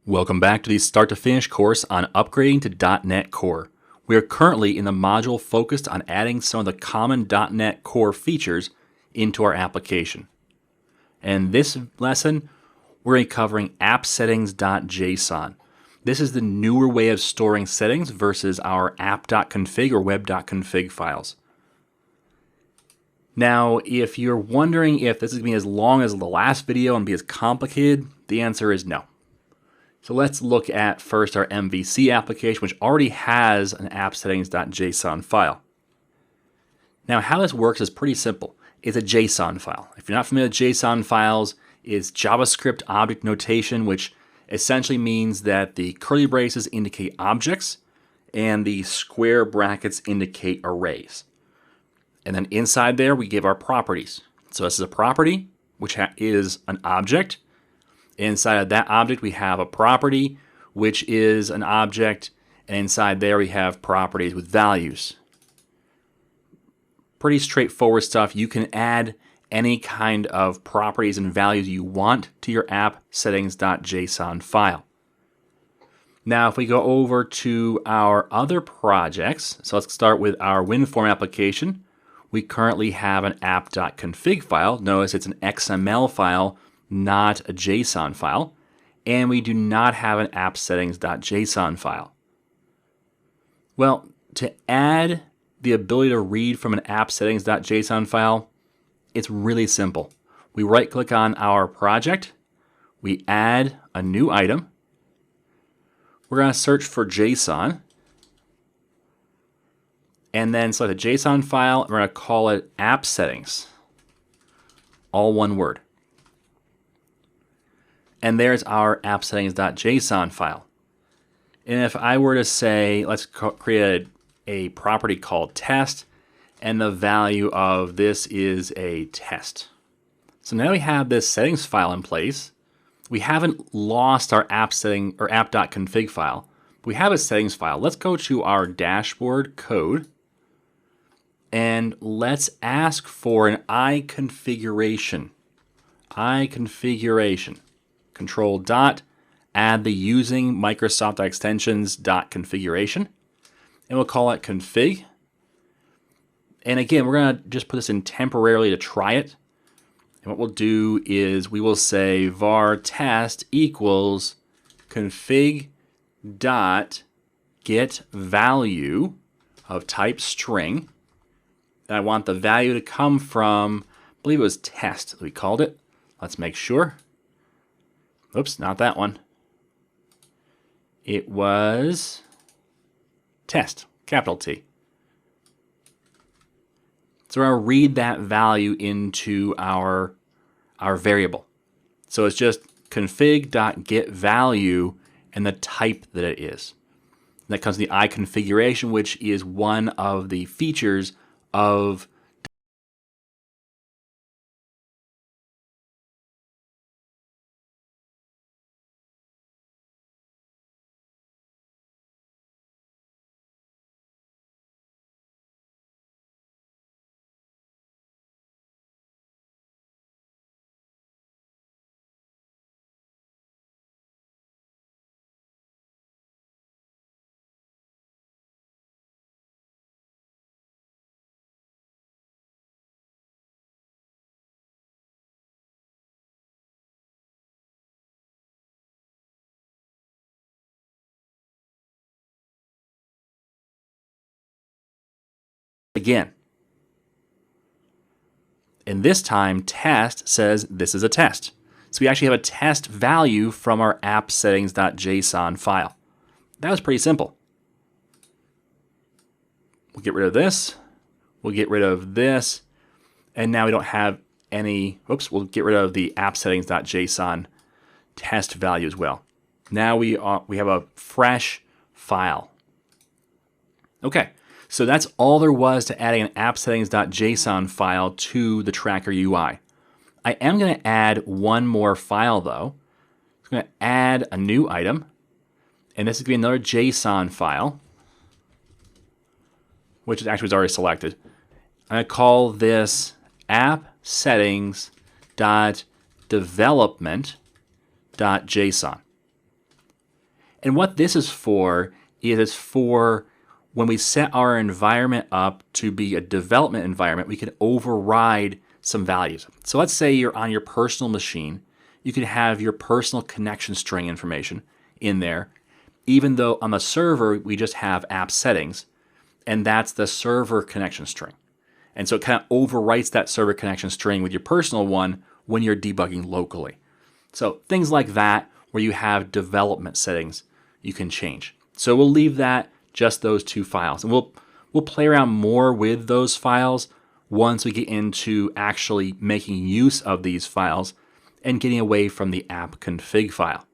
Welcome back to the Start to Finish course on upgrading to .NET Core. We are currently in the module focused on adding some of the common .NET Core features into our application. And this lesson, we're going to be covering app-settings.json. This is the newer way of storing settings versus our app.config or web.config files. Now, if you're wondering if this is going to be as long as the last video and be as complicated, the answer is no. So let's look at first our MVC application, which already has an app-settings.json file. Now, how this works is pretty simple. It's a JSON file. If you're not familiar with JSON files, it's JavaScript object notation, which essentially means that the curly braces indicate objects and the square brackets indicate arrays. And then inside there, we give our properties. So this is a property, which is an object. Inside of that object, we have a property, which is an object. And inside there, we have properties with values. Pretty straightforward stuff. You can add any kind of properties and values you want to your app-settings.json file. Now, if we go over to our other projects, so let's start with our WinForm application. We currently have an app.config file. Notice it's an XML file, not a JSON file. And we do not have an app-settings.json file. Well, to add the ability to read from an app-settings.json file, it's really simple. We right-click on our project. We add a new item. We're going to search for JSON. And then select a JSON file. We're going to call it app settings. All one word. And there's our app-settings.json file. And if I were to say, let's create a property called test, and the value of this is a test. So now we have this settings file in place. We haven't lost our app setting or app.config file. We have a settings file. Let's go to our dashboard code and let's ask for an iConfiguration. iConfiguration. Control dot, add the using Microsoft extensions dot configuration, and we'll call it config. And again, we're going to just put this in temporarily to try it. And what we'll do is we will say var test equals config dot get value of type string. And I want the value to come from, I believe it was test that we called it. Let's make sure. Oops, not that one. It was test, capital T. So we're going to read that value into our variable. So it's just config.getValue and the type that it is. And that comes to the iConfiguration, which is one of the features of again. And this time, test says this is a test. So we actually have a test value from our app-settings.json file. That was pretty simple. We'll get rid of this. We'll get rid of this. And now we don't have any, oops, we'll get rid of the app-settings.json test value as well. Now we have a fresh file. Okay. So that's all there was to adding an app-settings.json file to the Tracker UI. I am going to add one more file though. I'm going to add a new item, and this is going to be another JSON file, which actually was already selected. I'm going to call this app-settings.development.json. And what this is for is it's for when we set our environment up to be a development environment, we can override some values. So let's say you're on your personal machine. You can have your personal connection string information in there, even though on the server, we just have app settings, and that's the server connection string. And so it kind of overwrites that server connection string with your personal one when you're debugging locally. So things like that, where you have development settings, you can change. So we'll leave that just those two files. And we'll play around more with those files once we get into actually making use of these files and getting away from the app config file.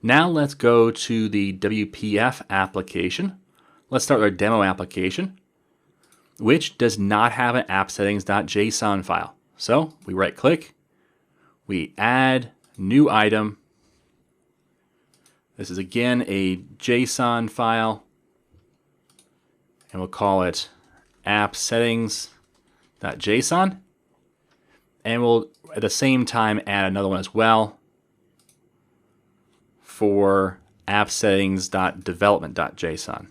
Now let's go to the WPF application. Let's start with our demo application, which does not have an appsettings.json file. So we right click, we add new item. This is again a JSON file, and we'll call it appsettings.json. And we'll at the same time add another one as well for appsettings.development.json.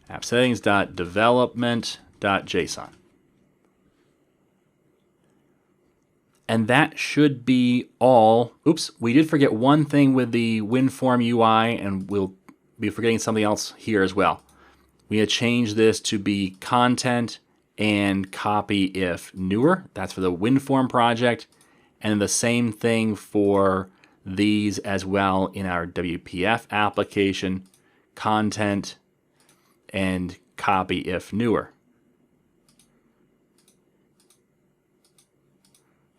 appsettings.development.json. And that should be all. Oops, we did forget one thing with the WinForm UI, and we'll be forgetting something else here as well. We had changed this to be content and copy if newer. That's for the WinForm project. And the same thing for these as well in our WPF application, content and copy if newer.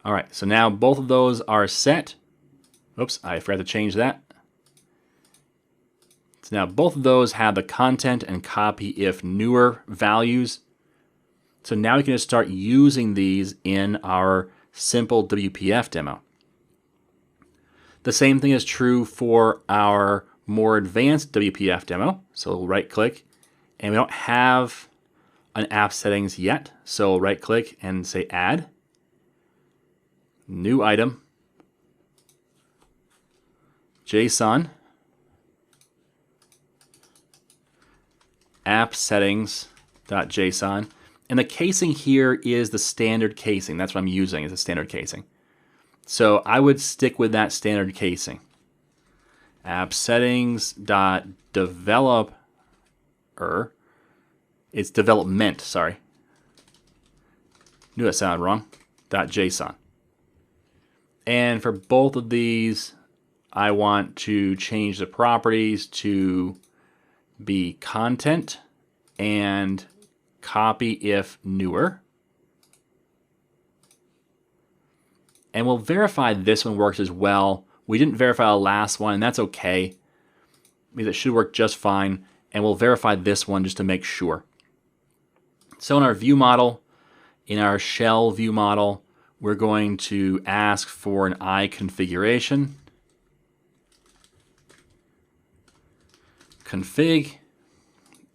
All right, so now both of those are set. Oops, I forgot to change that. So now both of those have the content and copy if newer values. So now we can just start using these in our simple WPF demo. The same thing is true for our more advanced WPF demo. So we'll right click, and we don't have an app settings yet. So we'll right click and say add. New item, JSON, app settings.json. And the casing here is the standard casing. That's what I'm using, is a standard casing. So I would stick with that standard casing. App settings.developer. It's development, sorry. Knew that sounded wrong. .json. And for both of these, I want to change the properties to be content and copy if newer. And we'll verify this one works as well. We didn't verify the last one, and that's okay, because it should work just fine. And we'll verify this one just to make sure. So in our view model, in our shell view model, we're going to ask for an I configuration. Config.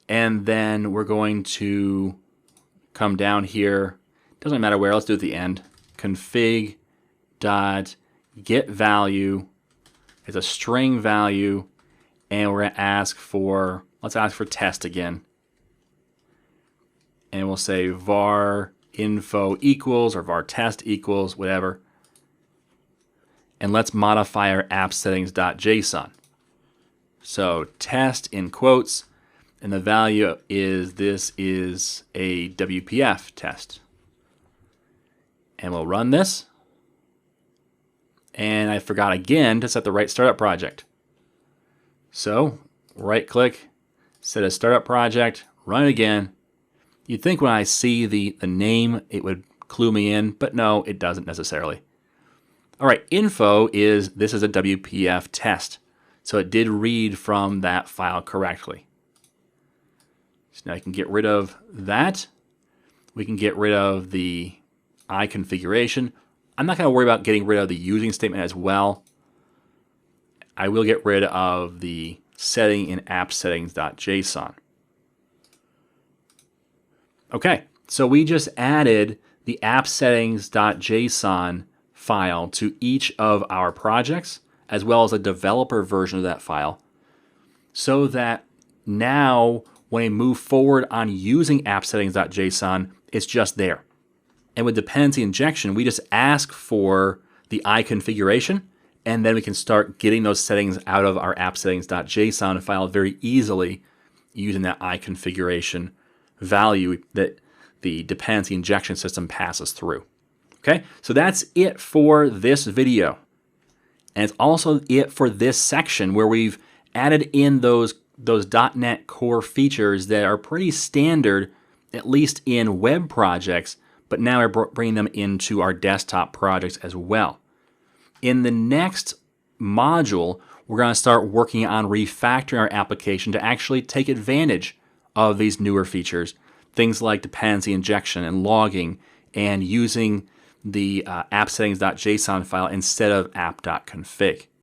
And then we're going to come down here. Doesn't matter where, let's do it at the end. Config dot get value is a string value, and we're going to ask for, let's ask for test again. And we'll say var info equals or var test equals, whatever. And let's modify our app settings.json. So test in quotes, and the value is this is a WPF test. And we'll run this. And I forgot again to set the right startup project. So right click, set a startup project, run it again. You'd think when I see the name, it would clue me in, but no, it doesn't necessarily. All right, info is, this is a WPF test. So it did read from that file correctly. So now I can get rid of that. We can get rid of the I configuration. I'm not going to worry about getting rid of the using statement as well. I will get rid of the setting in app settings.json. Okay, so we just added the app settings.json file to each of our projects, as well as a developer version of that file, so that now when we move forward on using appsettings.json, it's just there. And with dependency injection, we just ask for the I configuration, and then we can start getting those settings out of our appsettings.json file very easily using that I configuration value that the dependency injection system passes through. Okay, so that's it for this video. And it's also it for this section where we've added in those .NET Core features that are pretty standard, at least in web projects, but now we're bringing them into our desktop projects as well. In the next module, we're going to start working on refactoring our application to actually take advantage of these newer features, things like dependency injection and logging, and using the appsettings.json file instead of app.config.